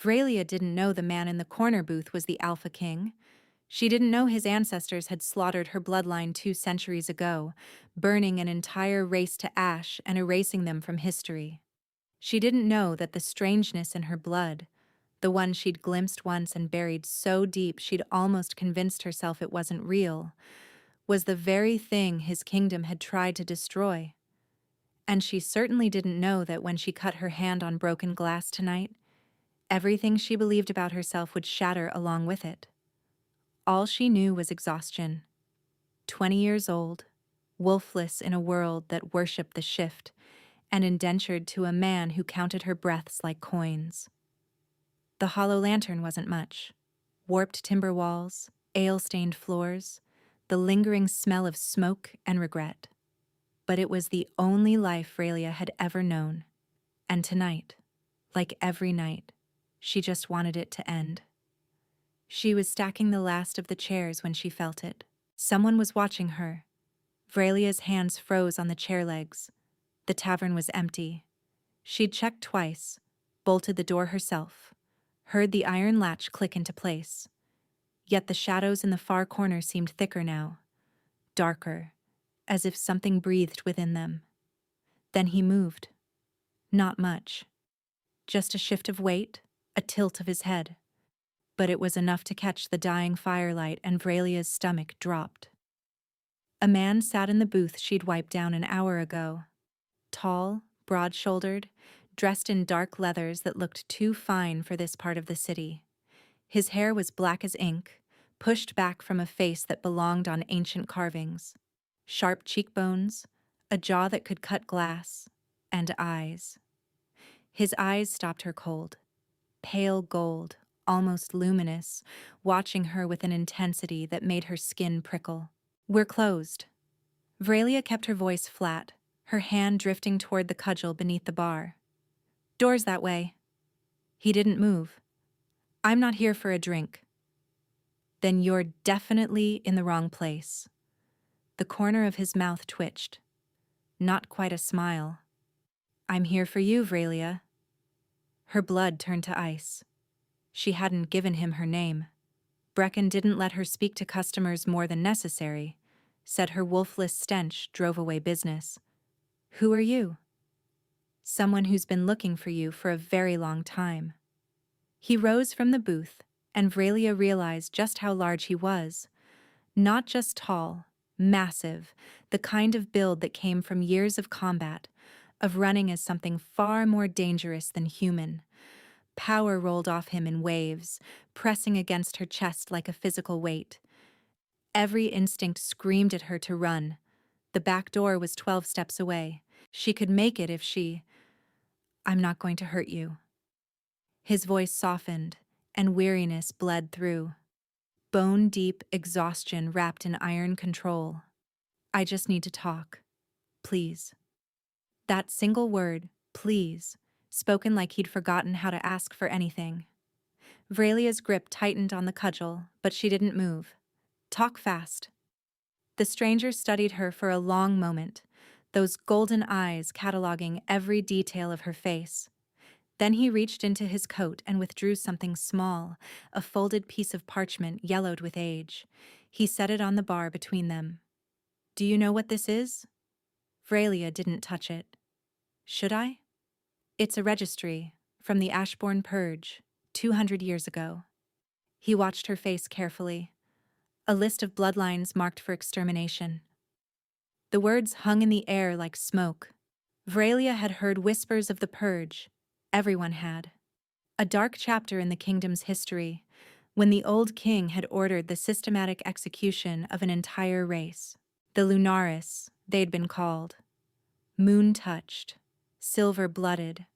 Vralia didn't know the man in the corner booth was the Alpha King. She didn't know his ancestors had slaughtered her bloodline 2 centuries ago, burning an entire race to ash and erasing them from history. She didn't know that the strangeness in her blood, the one she'd glimpsed once and buried so deep she'd almost convinced herself it wasn't real, was the very thing his kingdom had tried to destroy. And she certainly didn't know that when she cut her hand on broken glass tonight, everything she believed about herself would shatter along with it. All she knew was exhaustion. 20 years old, wolfless in a world that worshipped the shift, and indentured to a man who counted her breaths like coins. The hollow lantern wasn't much. Warped timber walls, ale-stained floors, the lingering smell of smoke and regret. But it was the only life Vralia had ever known. And tonight, like every night, she just wanted it to end. She was stacking the last of the chairs when she felt it. Someone was watching her. Vralia's hands froze on the chair legs. The tavern was empty. She'd checked twice, bolted the door herself, heard the iron latch click into place. Yet the shadows in the far corner seemed thicker now, darker, as if something breathed within them. Then he moved. Not much. Just a shift of weight, a tilt of his head. But it was enough to catch the dying firelight, and Vralia's stomach dropped. A man sat in the booth she'd wiped down an hour ago. Tall, broad-shouldered, dressed in dark leathers that looked too fine for this part of the city. His hair was black as ink, pushed back from a face that belonged on ancient carvings. Sharp cheekbones, a jaw that could cut glass, and eyes. His eyes stopped her cold. Pale gold, almost luminous, watching her with an intensity that made her skin prickle. "We're closed." Vralia kept her voice flat, her hand drifting toward the cudgel beneath the bar. "Doors that way." He didn't move. "I'm not here for a drink." "Then you're definitely in the wrong place." The corner of his mouth twitched. Not quite a smile. "I'm here for you, Vralia." Her blood turned to ice. She hadn't given him her name. Brecken didn't let her speak to customers more than necessary, said her wolfless stench drove away business. "Who are you?" "Someone who's been looking for you for a very long time." He rose from the booth, and Vralia realized just how large he was. Not just tall, massive, the kind of build that came from years of combat, of running as something far more dangerous than human. Power rolled off him in waves, pressing against her chest like a physical weight. Every instinct screamed at her to run. The back door was 12 steps away. She could make it if she... "I'm not going to hurt you." His voice softened, and weariness bled through. Bone-deep exhaustion wrapped in iron control. "I just need to talk. Please." That single word, please, spoken like he'd forgotten how to ask for anything. Vralia's grip tightened on the cudgel, but she didn't move. "Talk fast." The stranger studied her for a long moment, those golden eyes cataloging every detail of her face. Then he reached into his coat and withdrew something small, a folded piece of parchment yellowed with age. He set it on the bar between them. "Do you know what this is?" Vralia didn't touch it. "Should I?" "It's a registry, from the Ashbourne Purge, 200 years ago." He watched her face carefully. A list of bloodlines marked for extermination. The words hung in the air like smoke. Vralia had heard whispers of the Purge. Everyone had. A dark chapter in the kingdom's history, when the old king had ordered the systematic execution of an entire race. The Lunaris, they'd been called. Moon-touched, silver-blooded,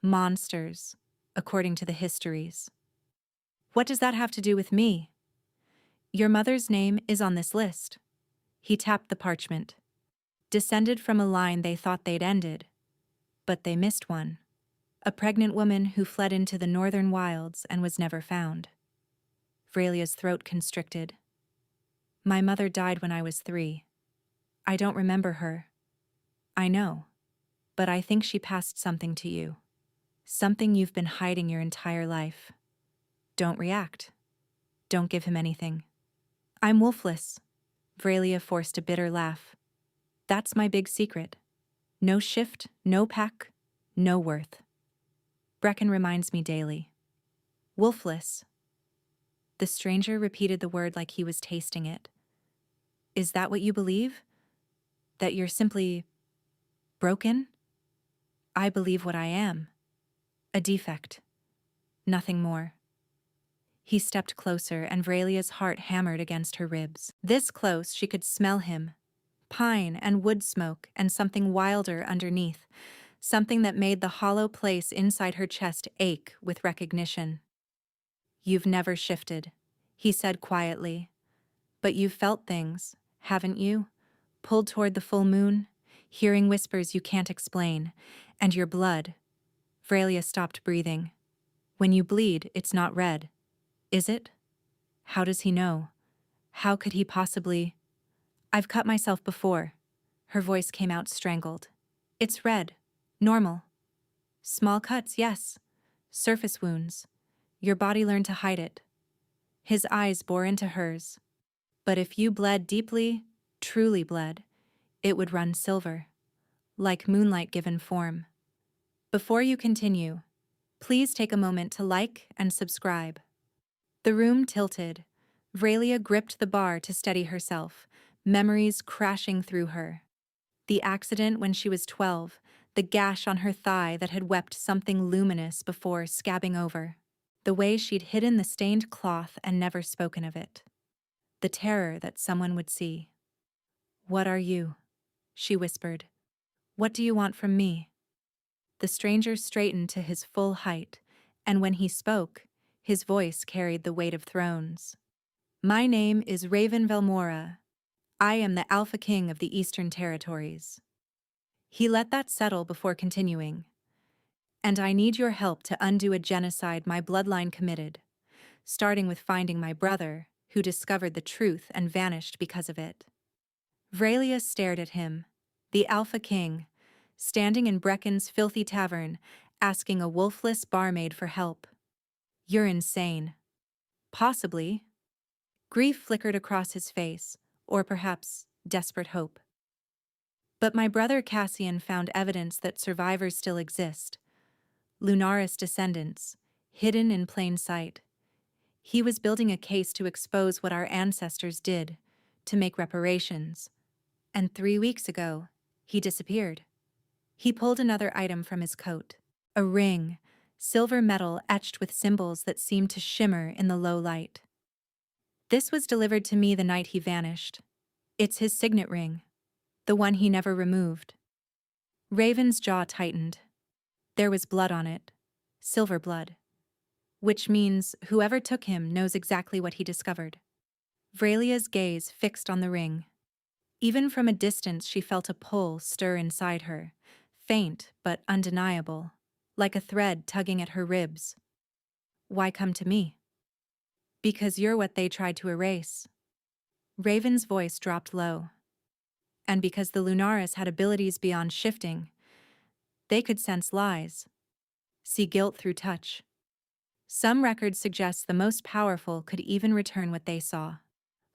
monsters, according to the histories. "What does that have to do with me?" "Your mother's name is on this list." He tapped the parchment. Descended from a line they thought they'd ended, but they missed one. A pregnant woman who fled into the northern wilds and was never found. Vralia's throat constricted. "My mother died when I was 3. I don't remember her." "I know, but I think she passed something to you." Something you've been hiding your entire life. Don't react. Don't give him anything. I'm Wolfless. Vralia forced a bitter laugh. That's my big secret. No shift, no pack, no worth. Brecken reminds me daily. Wolfless. The stranger repeated the word like he was tasting it. Is that what you believe? That you're simply broken? I believe what I am. A defect. Nothing more. He stepped closer, and Vralia's heart hammered against her ribs. This close, she could smell him. Pine and wood smoke and something wilder underneath, something that made the hollow place inside her chest ache with recognition. You've never shifted, he said quietly. But you've felt things, haven't you? Pulled toward the full moon, hearing whispers you can't explain, and your blood. Vralia stopped breathing. When you bleed, it's not red. Is it? How does he know? How could he possibly? I've cut myself before. Her voice came out strangled. It's red. Normal. Small cuts, yes. Surface wounds. Your body learned to hide it. His eyes bore into hers. But if you bled deeply, truly bled, it would run silver. Like moonlight given form. Before you continue, please take a moment to like and subscribe. The room tilted. Vralia gripped the bar to steady herself, memories crashing through her. The accident when she was 12, the gash on her thigh that had wept something luminous before scabbing over. The way she'd hidden the stained cloth and never spoken of it. The terror that someone would see. What are you? She whispered. What do you want from me? The stranger straightened to his full height, and when he spoke, his voice carried the weight of thrones. My name is Raven Velmora. I am the Alpha King of the Eastern Territories. He let that settle before continuing. And I need your help to undo a genocide my bloodline committed, starting with finding my brother, who discovered the truth and vanished because of it. Vralia stared at him, the Alpha King, standing in Brecken's filthy tavern, asking a wolfless barmaid for help. You're insane. Possibly. Grief flickered across his face, or perhaps desperate hope. But my brother Cassian found evidence that survivors still exist. Lunaris descendants, hidden in plain sight. He was building a case to expose what our ancestors did, to make reparations. And 3 weeks ago, he disappeared. He pulled another item from his coat. A ring, silver metal etched with symbols that seemed to shimmer in the low light. This was delivered to me the night he vanished. It's his signet ring, the one he never removed. Raven's jaw tightened. There was blood on it, silver blood, which means whoever took him knows exactly what he discovered. Vralia's gaze fixed on the ring. Even from a distance she felt a pull stir inside her, faint but undeniable, like a thread tugging at her ribs. Why come to me? Because you're what they tried to erase. Raven's voice dropped low. And because the Lunaris had abilities beyond shifting, they could sense lies, see guilt through touch. Some records suggest the most powerful could even return what they saw.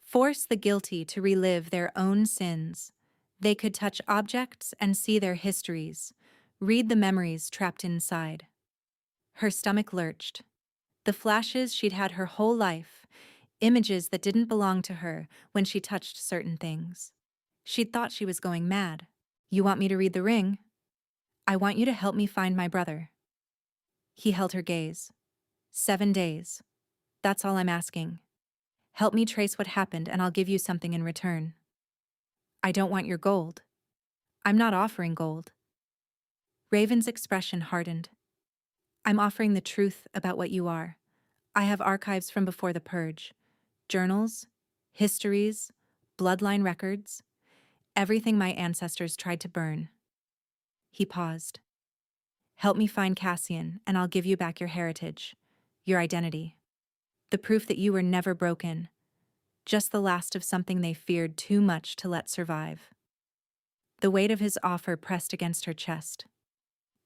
Force the guilty to relive their own sins. They could touch objects and see their histories, read the memories trapped inside. Her stomach lurched. The flashes she'd had her whole life, images that didn't belong to her when she touched certain things. She'd thought she was going mad. You want me to read the ring? I want you to help me find my brother. He held her gaze. 7 days. That's all I'm asking. Help me trace what happened and I'll give you something in return. I don't want your gold. I'm not offering gold. Raven's expression hardened. I'm offering the truth about what you are. I have archives from before the purge. Journals, histories, bloodline records, everything my ancestors tried to burn. He paused. Help me find Cassian, and I'll give you back your heritage, your identity. The proof that you were never broken, just the last of something they feared too much to let survive. The weight of his offer pressed against her chest.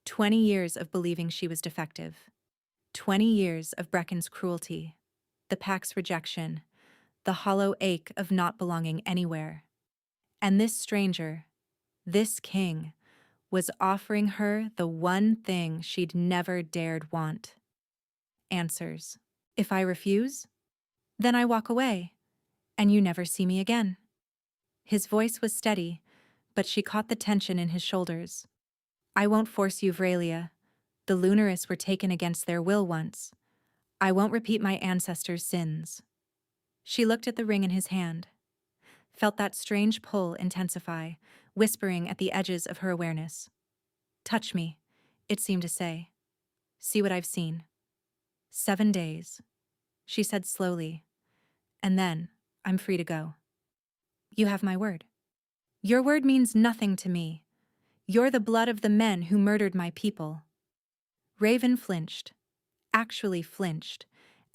20 years of believing she was defective. 20 years of Brecken's cruelty. The pact's rejection. The hollow ache of not belonging anywhere. And this stranger, this king, was offering her the one thing she'd never dared want. Answers. If I refuse, then I walk away, and you never see me again. His voice was steady, but she caught the tension in his shoulders. I won't force you, Vralia. The Lunarists were taken against their will once. I won't repeat my ancestors' sins. She looked at the ring in his hand, felt that strange pull intensify, whispering at the edges of her awareness. Touch me, it seemed to say. See what I've seen. 7 days, she said slowly, and then I'm free to go. You have my word. Your word means nothing to me. You're the blood of the men who murdered my people. Raven flinched, actually flinched,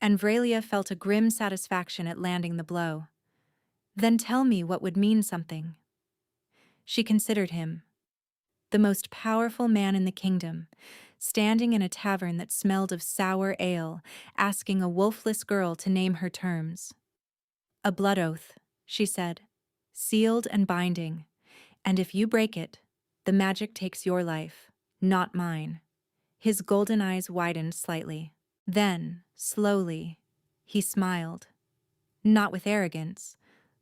and Vralia felt a grim satisfaction at landing the blow. Then tell me what would mean something. She considered him, the most powerful man in the kingdom, standing in a tavern that smelled of sour ale, asking a wolfless girl to name her terms. A blood oath, she said, sealed and binding, and if you break it, the magic takes your life, not mine. His golden eyes widened slightly. Then, slowly, he smiled. Not with arrogance,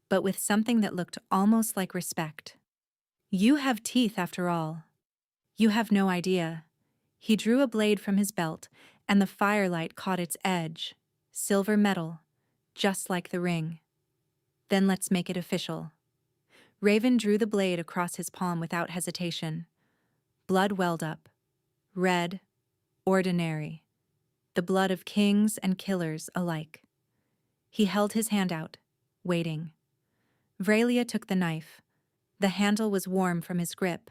but with something that looked almost like respect. You have teeth, after all. You have no idea. He drew a blade from his belt, and the firelight caught its edge. Silver metal, just like the ring. Then let's make it official. Raven drew the blade across his palm without hesitation. Blood welled up. Red, ordinary. The blood of kings and killers alike. He held his hand out, waiting. Vralia took the knife. The handle was warm from his grip,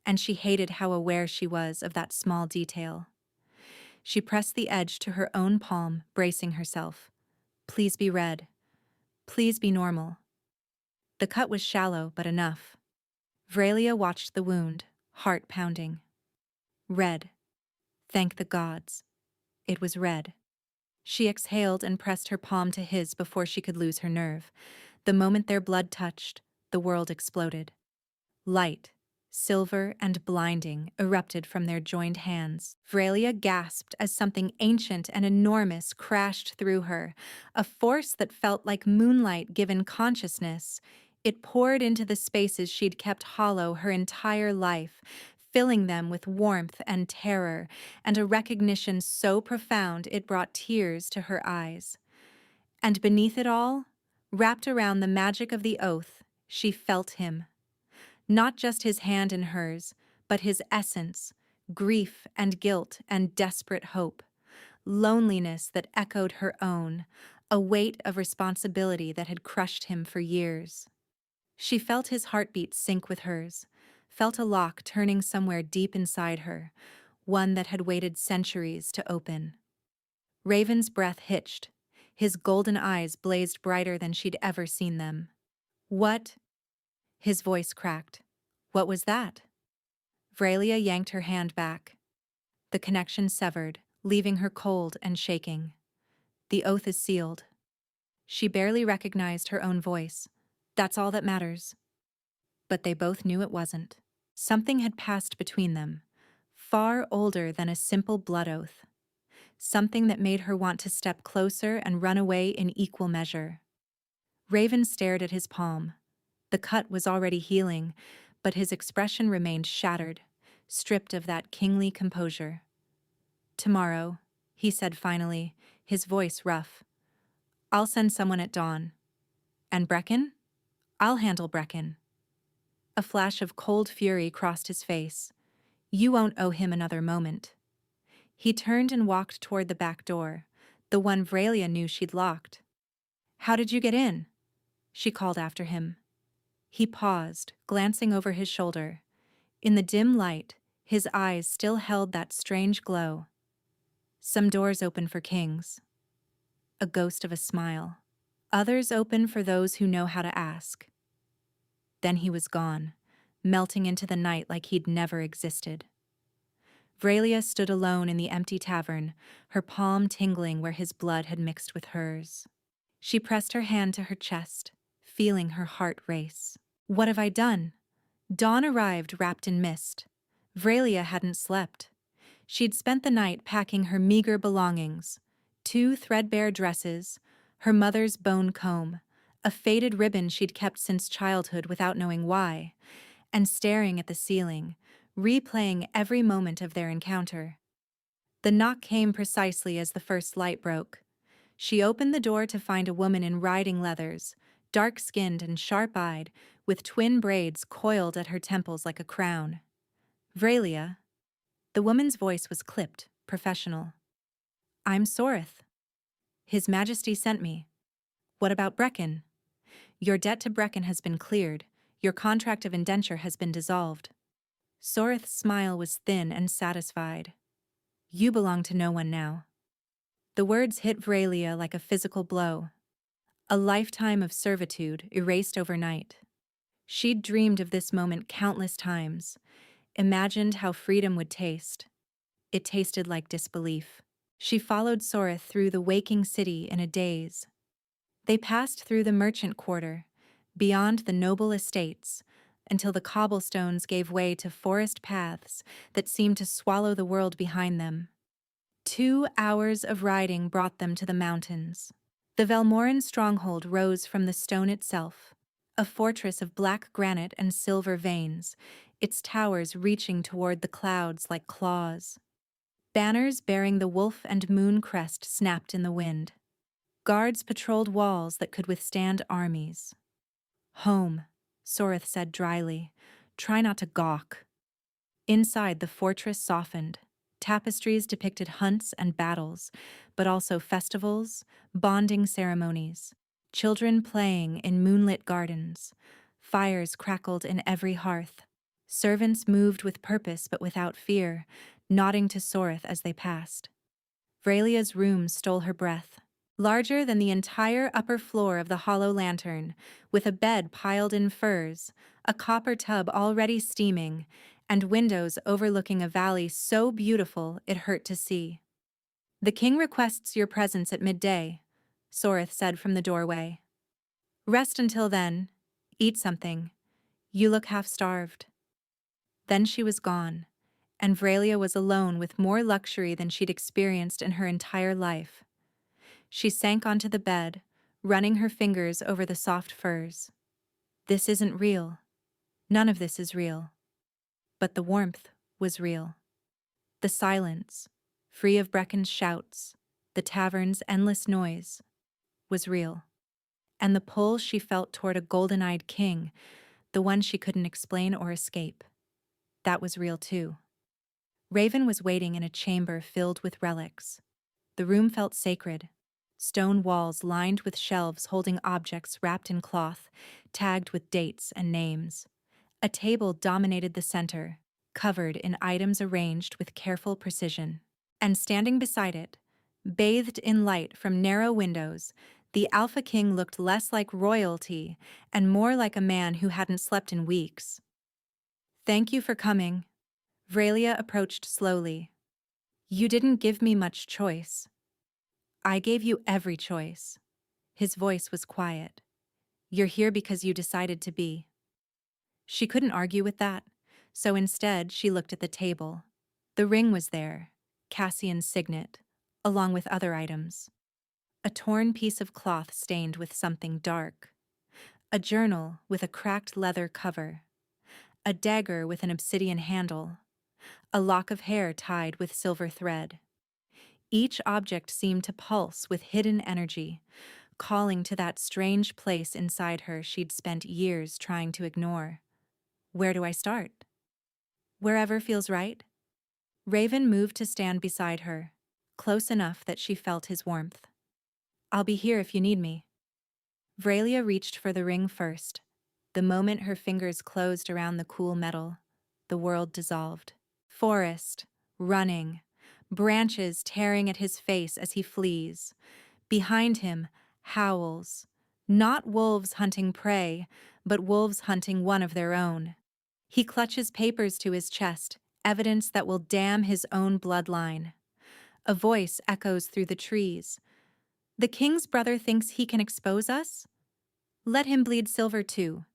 and she hated how aware she was of that small detail. She pressed the edge to her own palm, bracing herself. Please be red. Please be normal. The cut was shallow, but enough. Vralia watched the wound, heart pounding. Red. Thank the gods. It was red. She exhaled and pressed her palm to his before she could lose her nerve. The moment their blood touched, the world exploded. Light, silver and blinding, erupted from their joined hands. Vralia gasped as something ancient and enormous crashed through her, a force that felt like moonlight given consciousness. It poured into the spaces she'd kept hollow her entire life, filling them with warmth and terror, and a recognition so profound it brought tears to her eyes. And beneath it all, wrapped around the magic of the oath, she felt him. Not just his hand in hers, but his essence, grief and guilt and desperate hope, loneliness that echoed her own, a weight of responsibility that had crushed him for years. She felt his heartbeat sync with hers, felt a lock turning somewhere deep inside her, one that had waited centuries to open. Raven's breath hitched. His golden eyes blazed brighter than she'd ever seen them. What? His voice cracked. What was that? Vralia yanked her hand back. The connection severed, leaving her cold and shaking. The oath is sealed. She barely recognized her own voice. That's all that matters. But they both knew it wasn't. Something had passed between them, far older than a simple blood oath. Something that made her want to step closer and run away in equal measure. Raven stared at his palm. The cut was already healing, but his expression remained shattered, stripped of that kingly composure. Tomorrow, he said finally, his voice rough. I'll send someone at dawn. And Brecken? I'll handle Brecken. A flash of cold fury crossed his face. You won't owe him another moment. He turned and walked toward the back door, the one Vralia knew she'd locked. How did you get in? She called after him. He paused, glancing over his shoulder. In the dim light, his eyes still held that strange glow. Some doors open for kings. A ghost of a smile. Others open for those who know how to ask. Then he was gone, melting into the night like he'd never existed. Vralia stood alone in the empty tavern, her palm tingling where his blood had mixed with hers. She pressed her hand to her chest, feeling her heart race. What have I done? Dawn arrived wrapped in mist. Vralia hadn't slept. She'd spent the night packing her meager belongings: 2 threadbare dresses, her mother's bone comb, a faded ribbon she'd kept since childhood without knowing why, and staring at the ceiling, replaying every moment of their encounter. The knock came precisely as the first light broke. She opened the door to find a woman in riding leathers, dark-skinned and sharp-eyed, with twin braids coiled at her temples like a crown. Vralia. The woman's voice was clipped, professional. I'm Sorith. His Majesty sent me. What about Brecken? Your debt to Brecken has been cleared. Your contract of indenture has been dissolved. Sorith's smile was thin and satisfied. You belong to no one now. The words hit Vralia like a physical blow. A lifetime of servitude erased overnight. She'd dreamed of this moment countless times, imagined how freedom would taste. It tasted like disbelief. She followed Sorith through the waking city in a daze. They passed through the merchant quarter, beyond the noble estates, until the cobblestones gave way to forest paths that seemed to swallow the world behind them. 2 hours of riding brought them to the mountains. The Velmoran stronghold rose from the stone itself, a fortress of black granite and silver veins, its towers reaching toward the clouds like claws. Banners bearing the wolf and moon crest snapped in the wind. Guards patrolled walls that could withstand armies. Home, Sorith said dryly. Try not to gawk. Inside, the fortress softened. Tapestries depicted hunts and battles, but also festivals, bonding ceremonies, children playing in moonlit gardens. Fires crackled in every hearth. Servants moved with purpose but without fear, nodding to Sorith as they passed. Vralia's room stole her breath. Larger than the entire upper floor of the hollow lantern, with a bed piled in furs, a copper tub already steaming, and windows overlooking a valley so beautiful it hurt to see. The king requests your presence at midday, Sorith said from the doorway. Rest until then. Eat something. You look half-starved. Then she was gone, and Vralia was alone with more luxury than she'd experienced in her entire life. She sank onto the bed, running her fingers over the soft furs. This isn't real. None of this is real. But the warmth was real. The silence, free of Brecken's shouts, the tavern's endless noise, was real. And the pull she felt toward a golden-eyed king, the one she couldn't explain or escape, that was real too. Raven was waiting in a chamber filled with relics. The room felt sacred. Stone walls lined with shelves holding objects wrapped in cloth, tagged with dates and names. A table dominated the center, covered in items arranged with careful precision. And standing beside it, bathed in light from narrow windows, the Alpha King looked less like royalty and more like a man who hadn't slept in weeks. Thank you for coming. Vralia approached slowly. You didn't give me much choice. I gave you every choice. His voice was quiet. You're here because you decided to be. She couldn't argue with that, so instead she looked at the table. The ring was there, Cassian's signet, along with other items. A torn piece of cloth stained with something dark. A journal with a cracked leather cover. A dagger with an obsidian handle. A lock of hair tied with silver thread. Each object seemed to pulse with hidden energy, calling to that strange place inside her she'd spent years trying to ignore. Where do I start? Wherever feels right. Raven moved to stand beside her, close enough that she felt his warmth. I'll be here if you need me. Vralia reached for the ring first. The moment her fingers closed around the cool metal, the world dissolved. Forest, running, branches tearing at his face as he flees. Behind him, howls. Not wolves hunting prey, but wolves hunting one of their own. He clutches papers to his chest, evidence that will damn his own bloodline. A voice echoes through the trees. The king's brother thinks he can expose us? Let him bleed silver too.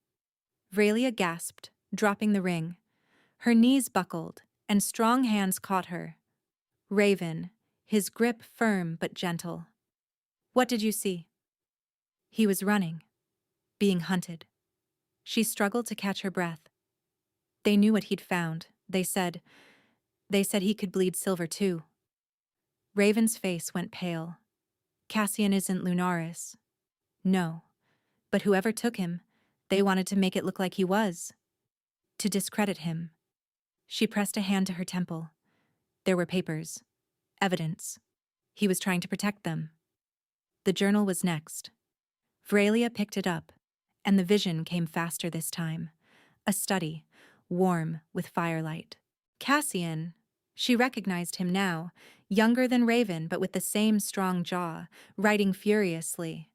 Vralia gasped, dropping the ring. Her knees buckled, and strong hands caught her. Raven, his grip firm but gentle. What did you see? He was running, being hunted. She struggled to catch her breath. They knew what he'd found. They said he could bleed silver too. Raven's face went pale. Cassian isn't Lunaris. No. But whoever took him, they wanted to make it look like he was. To discredit him. She pressed a hand to her temple. There were papers. Evidence. He was trying to protect them. The journal was next. Vralia picked it up, and the vision came faster this time. A study, warm with firelight. Cassian. She recognized him now, younger than Raven but with the same strong jaw, writing furiously.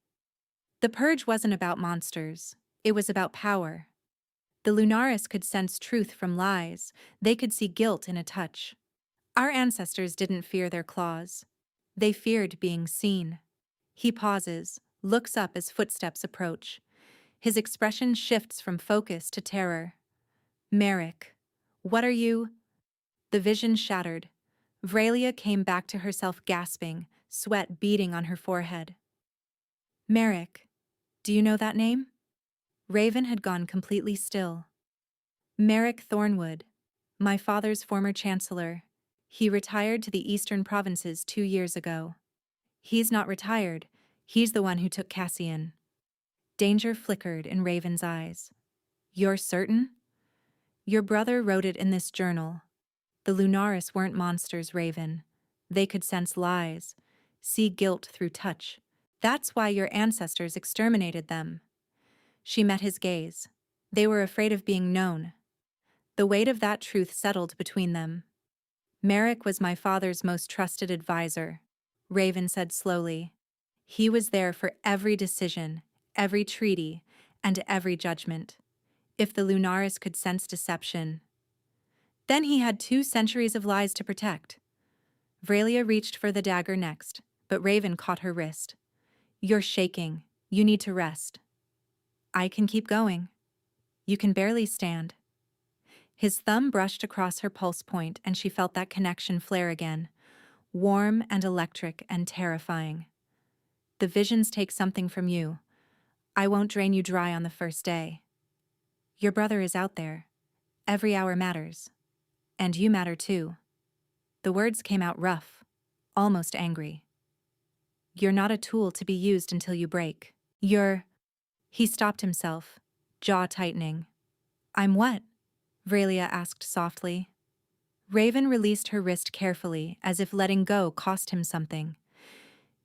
The purge wasn't about monsters. It was about power. The Lunaris could sense truth from lies. They could see guilt in a touch. Our ancestors didn't fear their claws. They feared being seen. He pauses, looks up as footsteps approach. His expression shifts from focus to terror. Merrick, what are you? The vision shattered. Vralia came back to herself gasping, sweat beading on her forehead. Merrick, do you know that name? Raven had gone completely still. Merrick Thornwood, my father's former chancellor. He retired to the eastern provinces 2 years ago. He's not retired. He's the one who took Cassian. Danger flickered in Raven's eyes. You're certain? Your brother wrote it in this journal. The Lunaris weren't monsters, Raven. They could sense lies, see guilt through touch. That's why your ancestors exterminated them. She met his gaze. They were afraid of being known. The weight of that truth settled between them. Merrick was my father's most trusted advisor, Raven said slowly. He was there for every decision, every treaty, and every judgment. If the Lunaris could sense deception. Then he had 2 centuries of lies to protect. Vralia reached for the dagger next, but Raven caught her wrist. You're shaking. You need to rest. I can keep going. You can barely stand. His thumb brushed across her pulse point and she felt that connection flare again, warm and electric and terrifying. The visions take something from you. I won't drain you dry on the first day. Your brother is out there. Every hour matters. And you matter too. The words came out rough, almost angry. You're not a tool to be used until you break. He stopped himself, jaw tightening. I'm what? Vralia asked softly. Raven released her wrist carefully, as if letting go cost him something.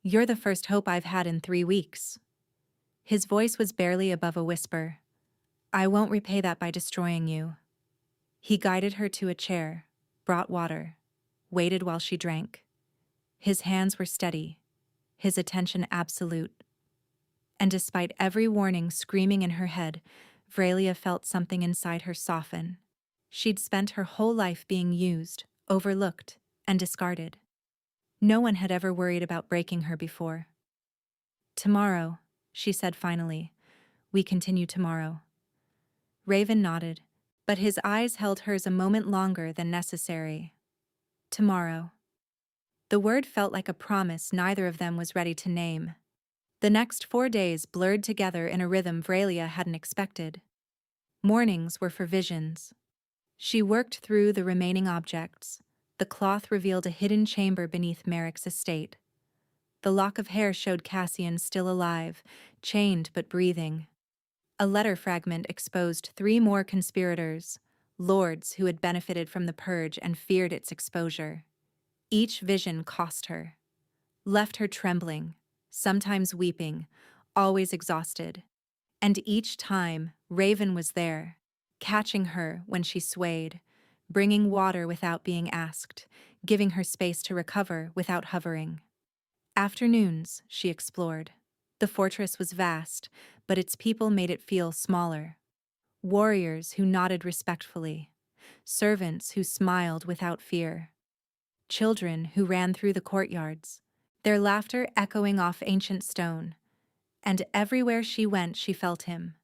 You're the first hope I've had in 3 weeks. His voice was barely above a whisper. I won't repay that by destroying you. He guided her to a chair, brought water, waited while she drank. His hands were steady, his attention absolute. And despite every warning screaming in her head, Vralia felt something inside her soften. She'd spent her whole life being used, overlooked, and discarded. No one had ever worried about breaking her before. Tomorrow, she said finally. We continue tomorrow. Raven nodded, but his eyes held hers a moment longer than necessary. Tomorrow. The word felt like a promise neither of them was ready to name. The next 4 days blurred together in a rhythm Vralia hadn't expected. Mornings were for visions. She worked through the remaining objects. The cloth revealed a hidden chamber beneath Merrick's estate. The lock of hair showed Cassian still alive, chained but breathing. A letter fragment exposed 3 more conspirators, lords who had benefited from the purge and feared its exposure. Each vision cost her, left her trembling, sometimes weeping, always exhausted. And each time, Raven was there, catching her when she swayed, bringing water without being asked, giving her space to recover without hovering. Afternoons, she explored. The fortress was vast, but its people made it feel smaller. Warriors who nodded respectfully. servants who smiled without fear, children who ran through the courtyards, their laughter echoing off ancient stone. And everywhere she went, she felt him.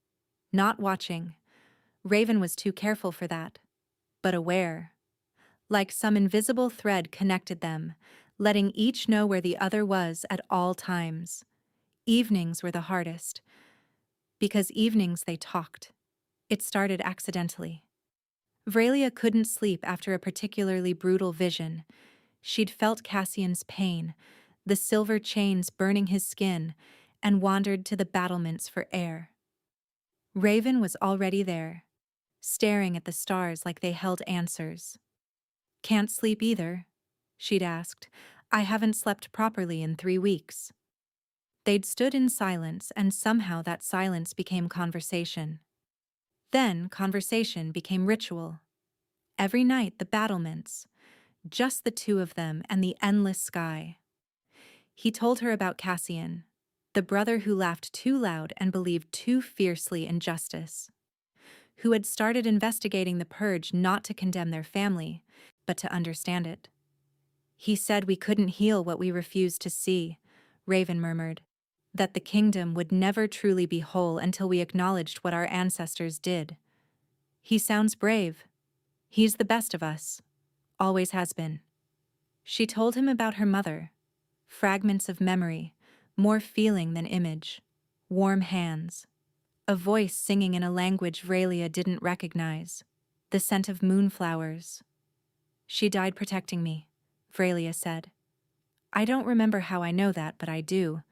Not watching. Raven was too careful for that. But aware. Like some invisible thread connected them, letting each know where the other was at all times. Evenings were the hardest. Because evenings they talked. It started accidentally. Vralia couldn't sleep after a particularly brutal vision. She'd felt Cassian's pain, the silver chains burning his skin, and wandered to the battlements for air. Raven was already there, staring at the stars like they held answers. "Can't sleep either?" she'd asked. "I haven't slept properly in 3 weeks." They'd stood in silence, and somehow that silence became conversation. Then conversation became ritual. Every night the battlements, just the two of them and the endless sky. He told her about Cassian, the brother who laughed too loud and believed too fiercely in justice, who had started investigating the purge not to condemn their family, but to understand it. "He said we couldn't heal what we refused to see," Raven murmured, "that the kingdom would never truly be whole until we acknowledged what our ancestors did. He sounds brave. He's the best of us. Always has been." She told him about her mother. Fragments of memory, more feeling than image. Warm hands. A voice singing in a language Vralia didn't recognize. The scent of moonflowers. "She died protecting me," Vralia said. "I don't remember how I know that, but I do.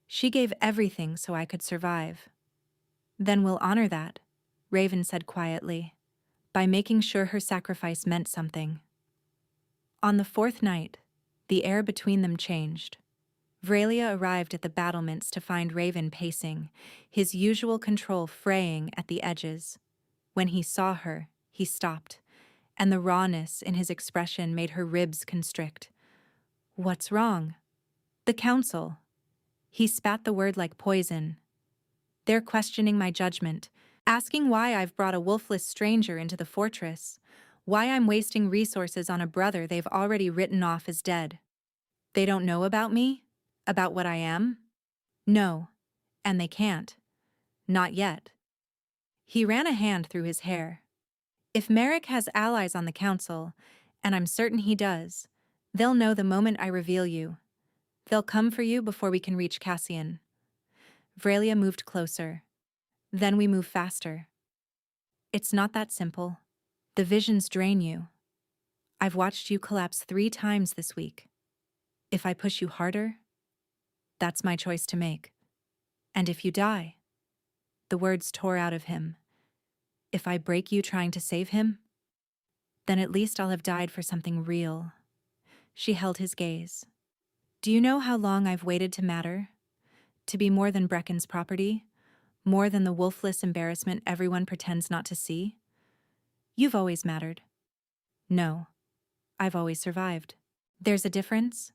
She gave everything so I could survive." "Then we'll honor that," Raven said quietly, "by making sure her sacrifice meant something." On the 4th night, the air between them changed. Vralia arrived at the battlements to find Raven pacing, his usual control fraying at the edges. When he saw her, he stopped, and the rawness in his expression made her ribs constrict. "What's wrong?" "The council." He spat the word like poison. "They're questioning my judgment, asking why I've brought a wolfless stranger into the fortress, why I'm wasting resources on a brother they've already written off as dead. They don't know about me? About what I am? No, and they can't. Not yet." He ran a hand through his hair. "If Merrick has allies on the council, and I'm certain he does, they'll know the moment I reveal you. They'll come for you before we can reach Cassian." Vralia moved closer. "Then we move faster." "It's not that simple. The visions drain you. I've watched you collapse 3 times this week. If I push you harder, that's my choice to make. And if you die," the words tore out of him, "if I break you trying to save him, then at least I'll have died for something real." She held his gaze. "Do you know how long I've waited to matter? To be more than Brecken's property? More than the wolfless embarrassment everyone pretends not to see? You've always mattered." "No, I've always survived." "There's a difference?"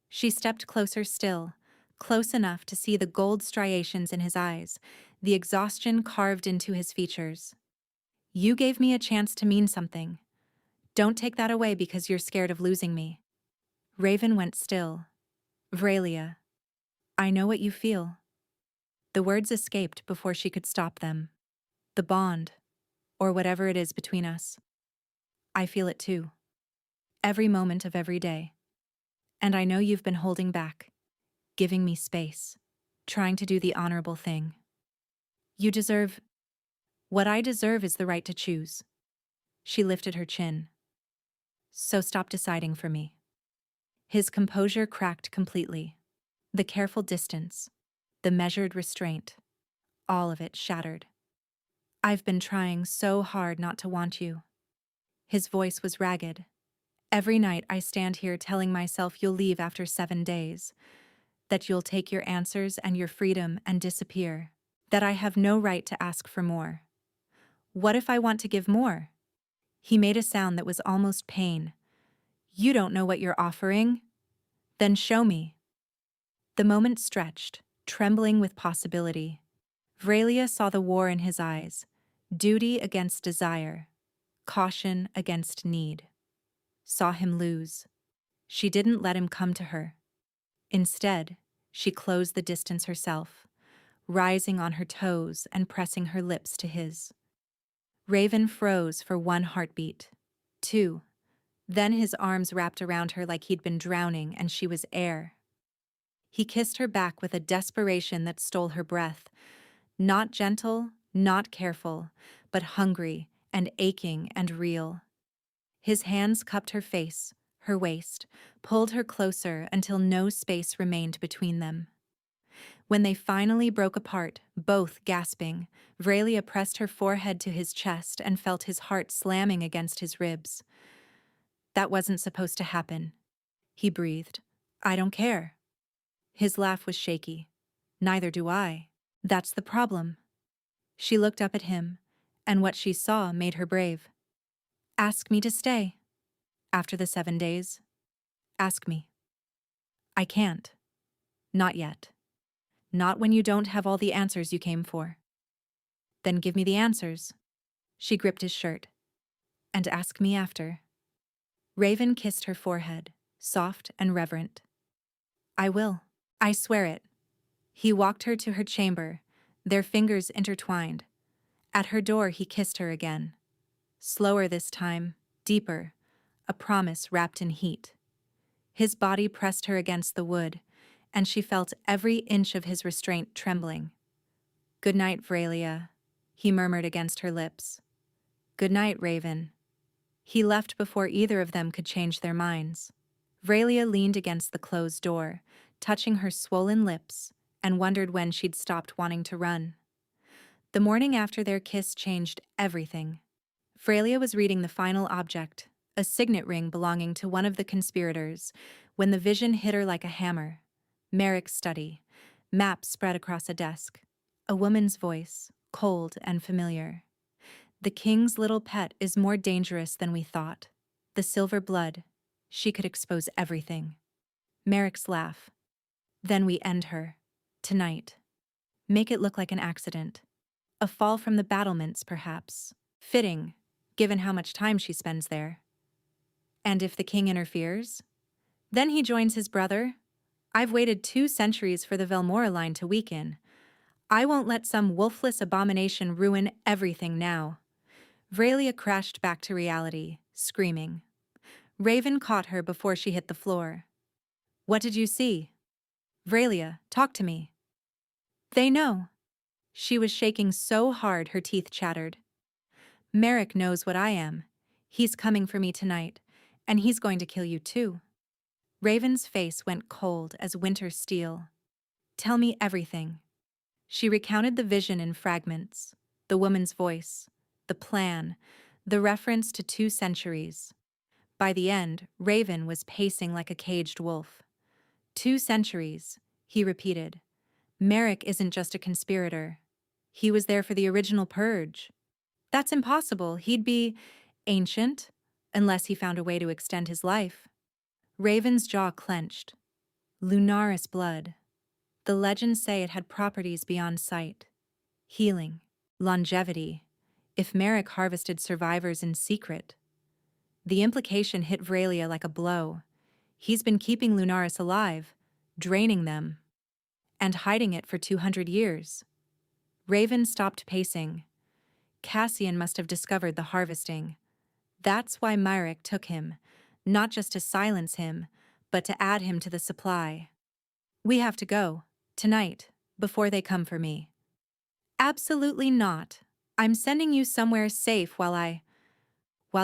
She stepped closer still, close enough to see the gold striations in his eyes, the exhaustion carved into his features. "You gave me a chance to mean something. Don't take that away because you're scared of losing me." Raven went still. "Vralia, I know what you feel." The words escaped before she could stop them. "The bond, or whatever it is between us. I feel it too. Every moment of every day. And I know you've been holding back, giving me space, trying to do the honorable thing. You deserve... What I deserve is the right to choose." She lifted her chin. "So stop deciding for me." His composure cracked completely. The careful distance, the measured restraint, all of it shattered. "I've been trying so hard not to want you." His voice was ragged. "Every night I stand here telling myself you'll leave after 7 days, that you'll take your answers and your freedom and disappear, that I have no right to ask for more. What if I want to give more?" He made a sound that was almost pain. "You don't know what you're offering? Then show me." The moment stretched, trembling with possibility. Vralia saw the war in his eyes, duty against desire, Caution against need. Saw him lose. She didn't let him come to her. Instead, she closed the distance herself, rising on her toes and pressing her lips to his. Raven froze for 1 heartbeat, 2. Then his arms wrapped around her like he'd been drowning and she was air. He kissed her back with a desperation that stole her breath. Not gentle, not careful, but hungry and aching and real. His hands cupped her face, her waist, pulled her closer until no space remained between them. When they finally broke apart, both gasping, Vralia pressed her forehead to his chest and felt his heart slamming against his ribs. "That wasn't supposed to happen," he breathed. "I don't care." His laugh was shaky. "Neither do I. That's the problem." She looked up at him, and what she saw made her brave. "Ask me to stay. After the 7 days. Ask me." "I can't. Not yet. Not when you don't have all the answers you came for." "Then give me the answers." She gripped his shirt. "And ask me after." Raven kissed her forehead, soft and reverent. "I will. I swear it." He walked her to her chamber, their fingers intertwined. At her door he kissed her again. Slower this time, deeper, a promise wrapped in heat. His body pressed her against the wood, and she felt every inch of his restraint trembling. "Good night, Vralia," he murmured against her lips. "Good night, Raven." He left before either of them could change their minds. Vralia leaned against the closed door, touching her swollen lips, and wondered when she'd stopped wanting to run. The morning after their kiss changed everything. Vralia was reading the final object, a signet ring belonging to one of the conspirators, when the vision hit her like a hammer. Merrick's study, maps spread across a desk. A woman's voice, cold and familiar. "The king's little pet is more dangerous than we thought. The silver blood. She could expose everything." Merrick's laugh. "Then we end her. Tonight. Make it look like an accident. A fall from the battlements, perhaps. Fitting, given how much time she spends there." "And if the king interferes? Then he joins his brother? I've waited 2 centuries for the Velmora line to weaken. I won't let some wolfless abomination ruin everything now." Vralia crashed back to reality, screaming. Raven caught her before she hit the floor. "What did you see?" "Vralia, talk to me." "They know." She was shaking so hard her teeth chattered. "Merrick knows what I am. He's coming for me tonight, and he's going to kill you too." Raven's face went cold as winter steel. "Tell me everything." She recounted the vision in fragments, the woman's voice, the plan, the reference to 2 centuries. By the end, Raven was pacing like a caged wolf. 2 centuries, he repeated. Merrick isn't just a conspirator. He was there for the original purge. That's impossible. He'd be ancient, unless he found a way to extend his life. Raven's jaw clenched. Lunaris blood. The legends say it had properties beyond sight. Healing, longevity, if Merrick harvested survivors in secret. The implication hit Vralia like a blow. He's been keeping Lunaris alive, draining them, and hiding it for 200 years. Raven stopped pacing. Cassian must have discovered the harvesting. That's why Myrick took him, not just to silence him, but to add him to the supply. "We have to go, tonight, before they come for me." "Absolutely not. I'm sending you somewhere safe while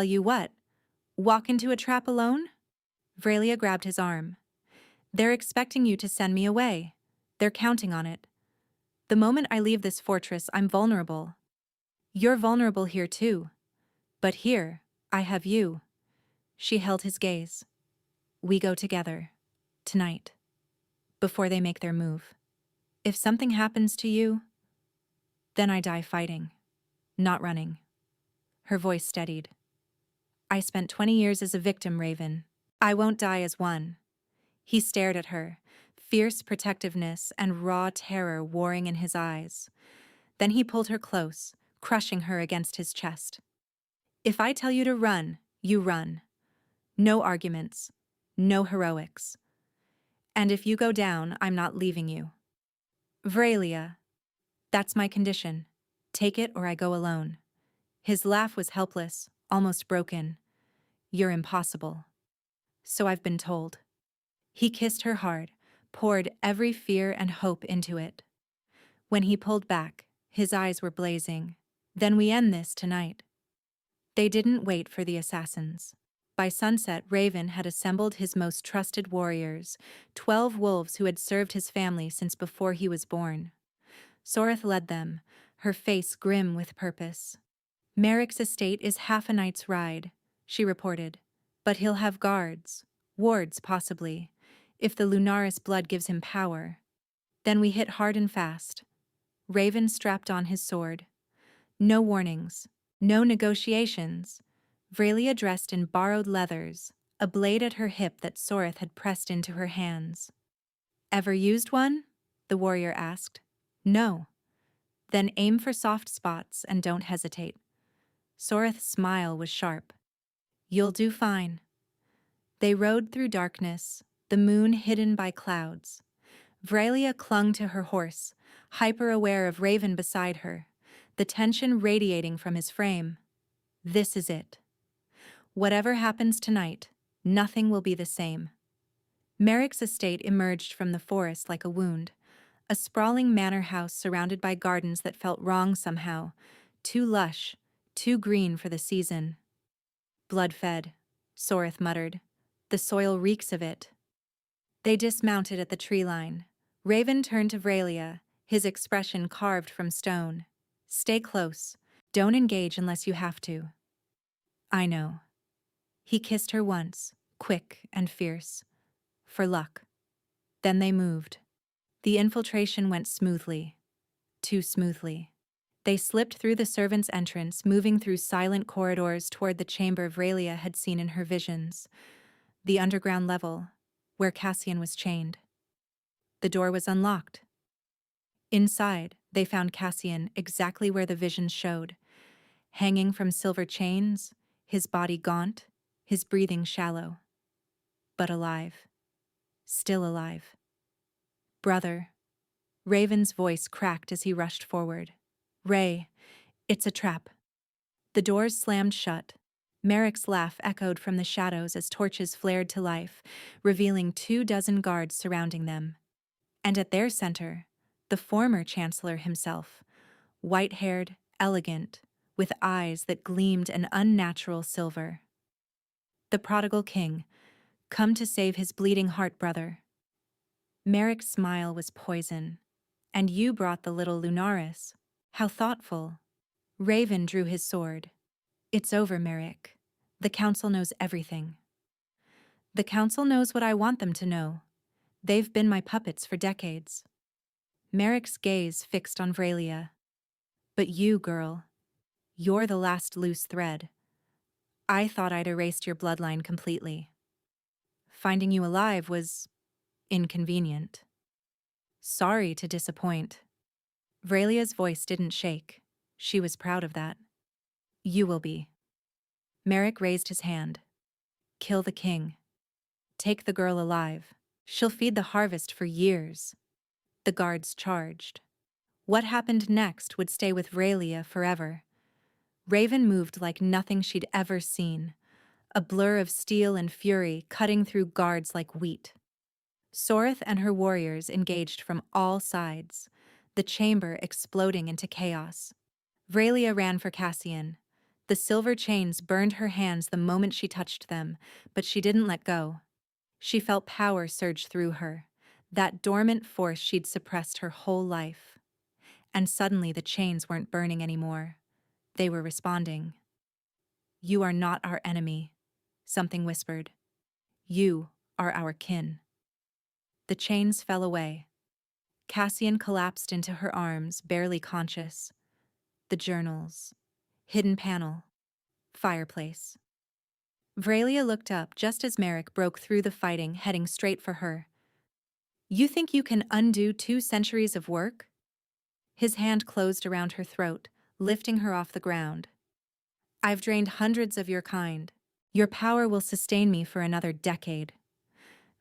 you what? Walk into a trap alone?" Vralia grabbed his arm. "They're expecting you to send me away. They're counting on it. The moment I leave this fortress, I'm vulnerable. You're vulnerable here too. But here, I have you." She held his gaze. "We go together. Tonight. Before they make their move. If something happens to you, then I die fighting, not running." Her voice steadied. "I spent 20 years as a victim, Raven. I won't die as one." He stared at her, fierce protectiveness and raw terror warring in his eyes. Then he pulled her close, crushing her against his chest. If I tell you to run, you run. No arguments. No heroics. And if you go down, I'm not leaving you. Vralia. That's my condition. Take it or I go alone. His laugh was helpless, almost broken. You're impossible. So I've been told. He kissed her hard, poured every fear and hope into it. When he pulled back, his eyes were blazing. Then we end this tonight. They didn't wait for the assassins. By sunset, Raven had assembled his most trusted warriors, 12 wolves who had served his family since before he was born. Soreth led them, her face grim with purpose. Merrick's estate is half a night's ride, she reported. But he'll have guards, wards possibly, if the Lunaris blood gives him power. Then we hit hard and fast. Raven strapped on his sword. No warnings, no negotiations. Vralia dressed in borrowed leathers, a blade at her hip that Soreth had pressed into her hands. Ever used one? The warrior asked. No. Then aim for soft spots and don't hesitate. Soreth's smile was sharp. You'll do fine. They rode through darkness, the moon hidden by clouds. Vralia clung to her horse, hyper-aware of Raven beside her, the tension radiating from his frame. This is it. Whatever happens tonight, nothing will be the same. Merrick's estate emerged from the forest like a wound, a sprawling manor house surrounded by gardens that felt wrong somehow, too lush, too green for the season. Blood-fed, Soreth muttered. The soil reeks of it. They dismounted at the tree line. Raven turned to Vralia, his expression carved from stone. Stay close. Don't engage unless you have to. I know. He kissed her once, quick and fierce. For luck. Then they moved. The infiltration went smoothly. Too smoothly. They slipped through the servants' entrance, moving through silent corridors toward the chamber Vralia had seen in her visions. The underground level, where Cassian was chained. The door was unlocked. Inside, they found Cassian exactly where the vision showed, hanging from silver chains, his body gaunt, his breathing shallow. But alive. Still alive. Brother. Raven's voice cracked as he rushed forward. Ray, it's a trap. The doors slammed shut. Merrick's laugh echoed from the shadows as torches flared to life, revealing 24 guards surrounding them. And at their center, the former chancellor himself, white-haired, elegant, with eyes that gleamed an unnatural silver. The prodigal king, come to save his bleeding heart, brother. Merrick's smile was poison. And you brought the little Lunaris. How thoughtful. Raven drew his sword. It's over, Merrick. The council knows everything. The council knows what I want them to know. They've been my puppets for decades. Merrick's gaze fixed on Vralia. But you, girl, you're the last loose thread. I thought I'd erased your bloodline completely. Finding you alive was inconvenient. Sorry to disappoint. Vralia's voice didn't shake. She was proud of that. You will be. Merrick raised his hand. Kill the king. Take the girl alive. She'll feed the harvest for years. The guards charged. What happened next would stay with Vralia forever. Raven moved like nothing she'd ever seen, a blur of steel and fury cutting through guards like wheat. Soreth and her warriors engaged from all sides, the chamber exploding into chaos. Vralia ran for Cassian. The silver chains burned her hands the moment she touched them, but she didn't let go. She felt power surge through her, that dormant force she'd suppressed her whole life. And suddenly the chains weren't burning anymore. They were responding. You are not our enemy, something whispered. You are our kin. The chains fell away. Cassian collapsed into her arms, barely conscious. The journals. Hidden panel. Fireplace. Vralia looked up just as Merrick broke through the fighting, heading straight for her. You think you can undo 2 centuries of work? His hand closed around her throat, lifting her off the ground. I've drained hundreds of your kind. Your power will sustain me for another decade.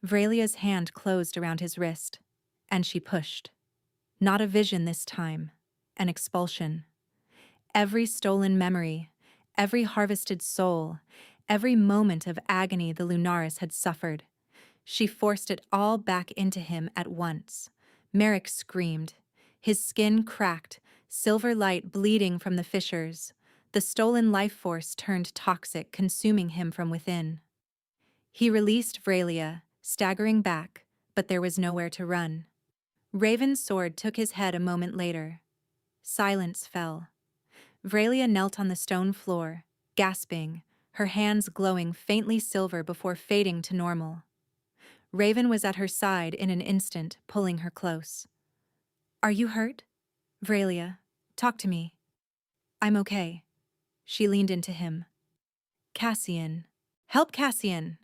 Vrelia's hand closed around his wrist, and she pushed. Not a vision this time, an expulsion. Every stolen memory, every harvested soul, every moment of agony the Lunaris had suffered. She forced it all back into him at once. Merrick screamed. His skin cracked, silver light bleeding from the fissures. The stolen life force turned toxic, consuming him from within. He released Vrelia, staggering back, but there was nowhere to run. Raven's sword took his head a moment later. Silence fell. Vrelia knelt on the stone floor, gasping, her hands glowing faintly silver before fading to normal. Raven was at her side in an instant, pulling her close. Are you hurt? Vrelia, talk to me. I'm okay. She leaned into him. Cassian. Help Cassian!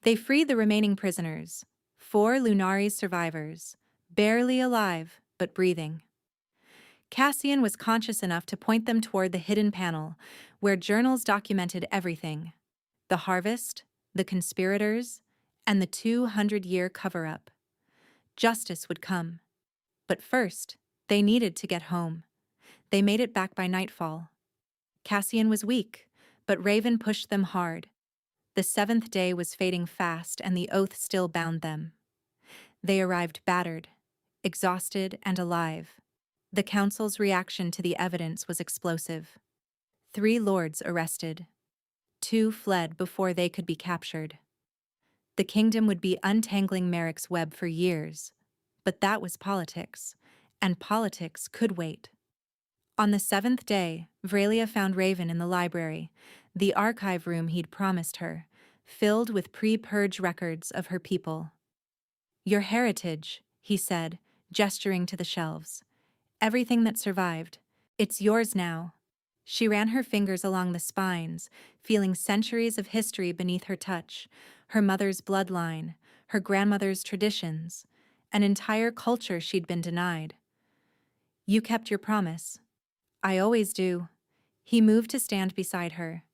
They freed the remaining prisoners, 4 Lunaris survivors, barely alive, but breathing. Cassian was conscious enough to point them toward the hidden panel, where journals documented everything. The harvest, the conspirators, and the 200-year cover-up. Justice would come. But first, they needed to get home. They made it back by nightfall. Cassian was weak, but Raven pushed them hard. The 7th day was fading fast, and the oath still bound them. They arrived battered, exhausted, and alive. The council's reaction to the evidence was explosive. 3 lords arrested. 2 fled before they could be captured. The kingdom would be untangling Merrick's web for years, but that was politics, and politics could wait. On the 7th day, Vrelia found Raven in the library, the archive room he'd promised her, filled with pre-purge records of her people. Your heritage, he said, gesturing to the shelves. Everything that survived. It's yours now. She ran her fingers along the spines, feeling centuries of history beneath her touch, her mother's bloodline, her grandmother's traditions, an entire culture she'd been denied. You kept your promise. I always do. He moved to stand beside her.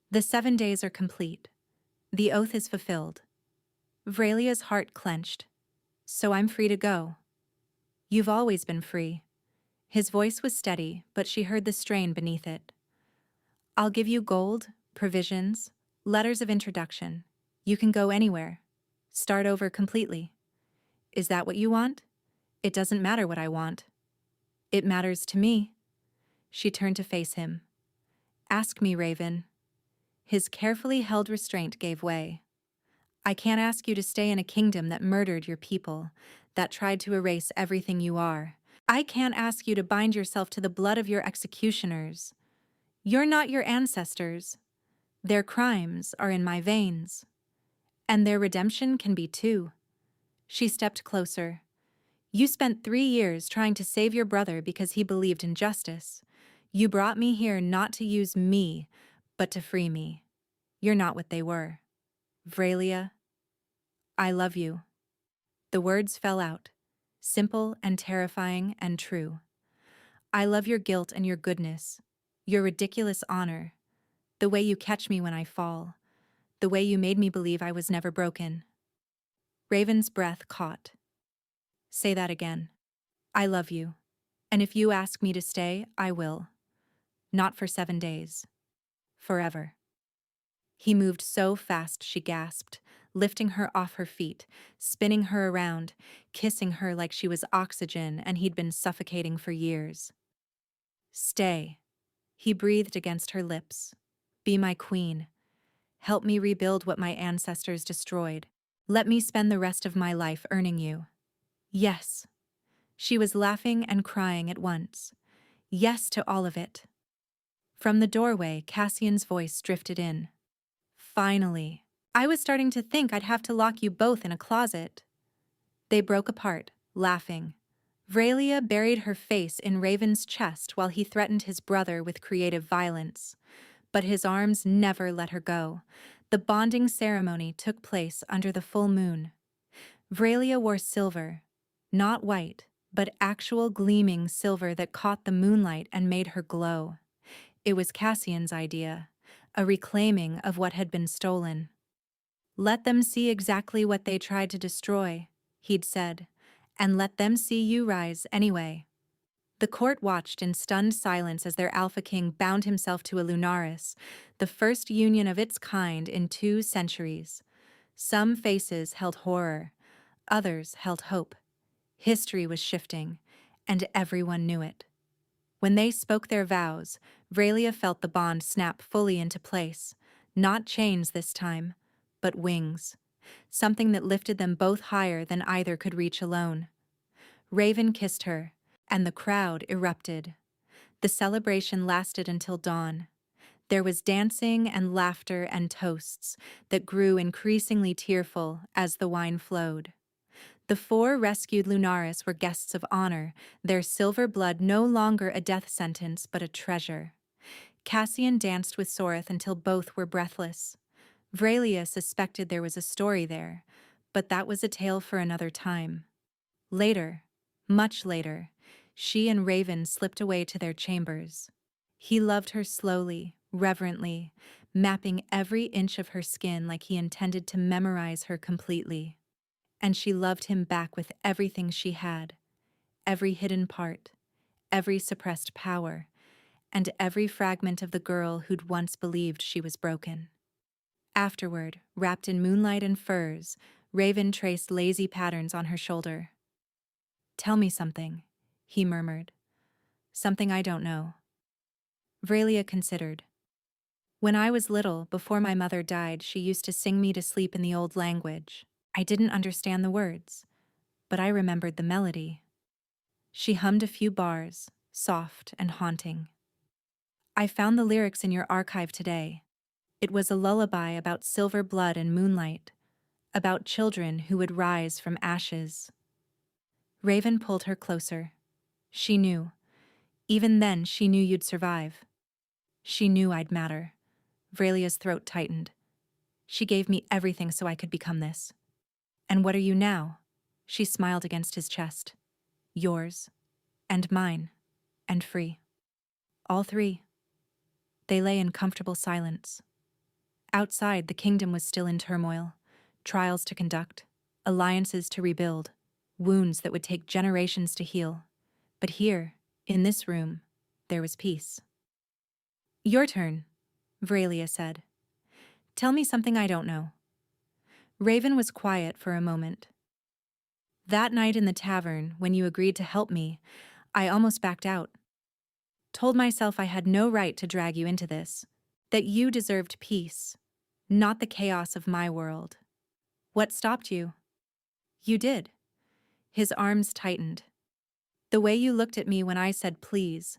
The 7 days are complete. The oath is fulfilled. Vrelia's heart clenched. So I'm free to go. You've always been free. His voice was steady, but she heard the strain beneath it. I'll give you gold, provisions, letters of introduction. You can go anywhere. Start over completely. Is that what you want? It doesn't matter what I want. It matters to me. She turned to face him. Ask me, Raven. His carefully held restraint gave way. I can't ask you to stay in a kingdom that murdered your people, that tried to erase everything you are. I can't ask you to bind yourself to the blood of your executioners. You're not your ancestors. Their crimes are in my veins. And their redemption can be too. She stepped closer. You spent 3 years trying to save your brother because he believed in justice. You brought me here not to use me, but to free me. You're not what they were. Vrelia, I love you. The words fell out, simple and terrifying and true. I love your guilt and your goodness, your ridiculous honor, the way you catch me when I fall, the way you made me believe I was never broken. Raven's breath caught. Say that again. I love you. And if you ask me to stay, I will. Not for 7 days. Forever. He moved so fast she gasped, lifting her off her feet, spinning her around, kissing her like she was oxygen and he'd been suffocating for years. Stay. He breathed against her lips. Be my queen. Help me rebuild what my ancestors destroyed. Let me spend the rest of my life earning you. Yes. She was laughing and crying at once. Yes to all of it. From the doorway, Cassian's voice drifted in. Finally. I was starting to think I'd have to lock you both in a closet. They broke apart, laughing. Vrelia buried her face in Raven's chest while he threatened his brother with creative violence. But his arms never let her go. The bonding ceremony took place under the full moon. Vrelia wore silver, not white, but actual gleaming silver that caught the moonlight and made her glow. It was Cassian's idea, a reclaiming of what had been stolen. "Let them see exactly what they tried to destroy," he'd said, "and let them see you rise anyway." The court watched in stunned silence as their Alpha King bound himself to a Lunaris, the first union of its kind in 2 centuries. Some faces held horror, others held hope. History was shifting, and everyone knew it. When they spoke their vows, Vralia felt the bond snap fully into place. Not chains this time, but wings. Something that lifted them both higher than either could reach alone. Raven kissed her, and the crowd erupted. The celebration lasted until dawn. There was dancing and laughter and toasts that grew increasingly tearful as the wine flowed. The 4 rescued Lunaris were guests of honor, their silver blood no longer a death sentence but a treasure. Cassian danced with Soreth until both were breathless. Vralia suspected there was a story there, but that was a tale for another time. Later, much later, she and Raven slipped away to their chambers. He loved her slowly, reverently, mapping every inch of her skin like he intended to memorize her completely. And she loved him back with everything she had, every hidden part, every suppressed power, and every fragment of the girl who'd once believed she was broken. Afterward, wrapped in moonlight and furs, Raven traced lazy patterns on her shoulder. "Tell me something," he murmured. "Something I don't know." Vralia considered. "When I was little, before my mother died, she used to sing me to sleep in the old language. I didn't understand the words, but I remembered the melody." She hummed a few bars, soft and haunting. "I found the lyrics in your archive today. It was a lullaby about silver blood and moonlight, about children who would rise from ashes." Raven pulled her closer. She knew. Even then, she knew you'd survive. She knew I'd matter. Vralia's throat tightened. "She gave me everything so I could become this." "And what are you now?" She smiled against his chest. "Yours, and mine, and free." All 3. They lay in comfortable silence. Outside, the kingdom was still in turmoil. Trials to conduct, alliances to rebuild, wounds that would take generations to heal. But here, in this room, there was peace. "Your turn," Vralia said. "Tell me something I don't know." Raven was quiet for a moment. "That night in the tavern, when you agreed to help me, I almost backed out. Told myself I had no right to drag you into this, that you deserved peace, not the chaos of my world. What stopped you?" "You did." His arms tightened. "The way you looked at me when I said please,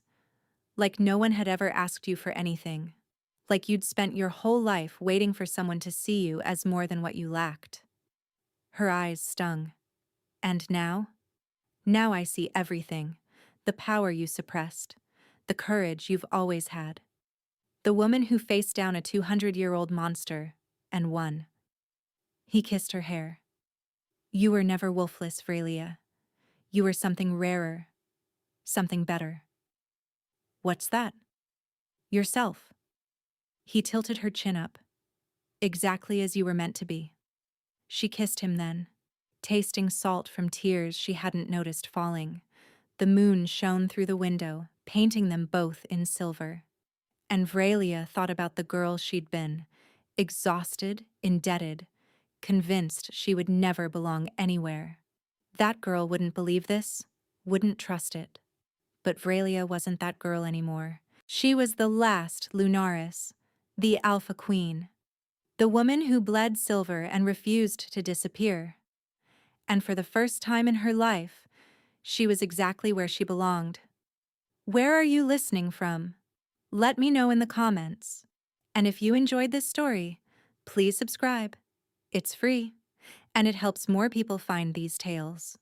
like no one had ever asked you for anything, like you'd spent your whole life waiting for someone to see you as more than what you lacked." Her eyes stung. "And now? Now I see everything, the power you suppressed, the courage you've always had. The woman who faced down a 200-year-old monster and won." He kissed her hair. "You were never wolfless, Vralia. You were something rarer, something better." "What's that?" "Yourself." He tilted her chin up. "Exactly as you were meant to be." She kissed him then, tasting salt from tears she hadn't noticed falling. The moon shone through the window, painting them both in silver. And Vralia thought about the girl she'd been, exhausted, indebted, convinced she would never belong anywhere. That girl wouldn't believe this, wouldn't trust it. But Vralia wasn't that girl anymore. She was the last Lunaris, the Alpha Queen, the woman who bled silver and refused to disappear. And for the first time in her life, she was exactly where she belonged. Where are you listening from? Let me know in the comments. And if you enjoyed this story, please subscribe. It's free, and it helps more people find these tales.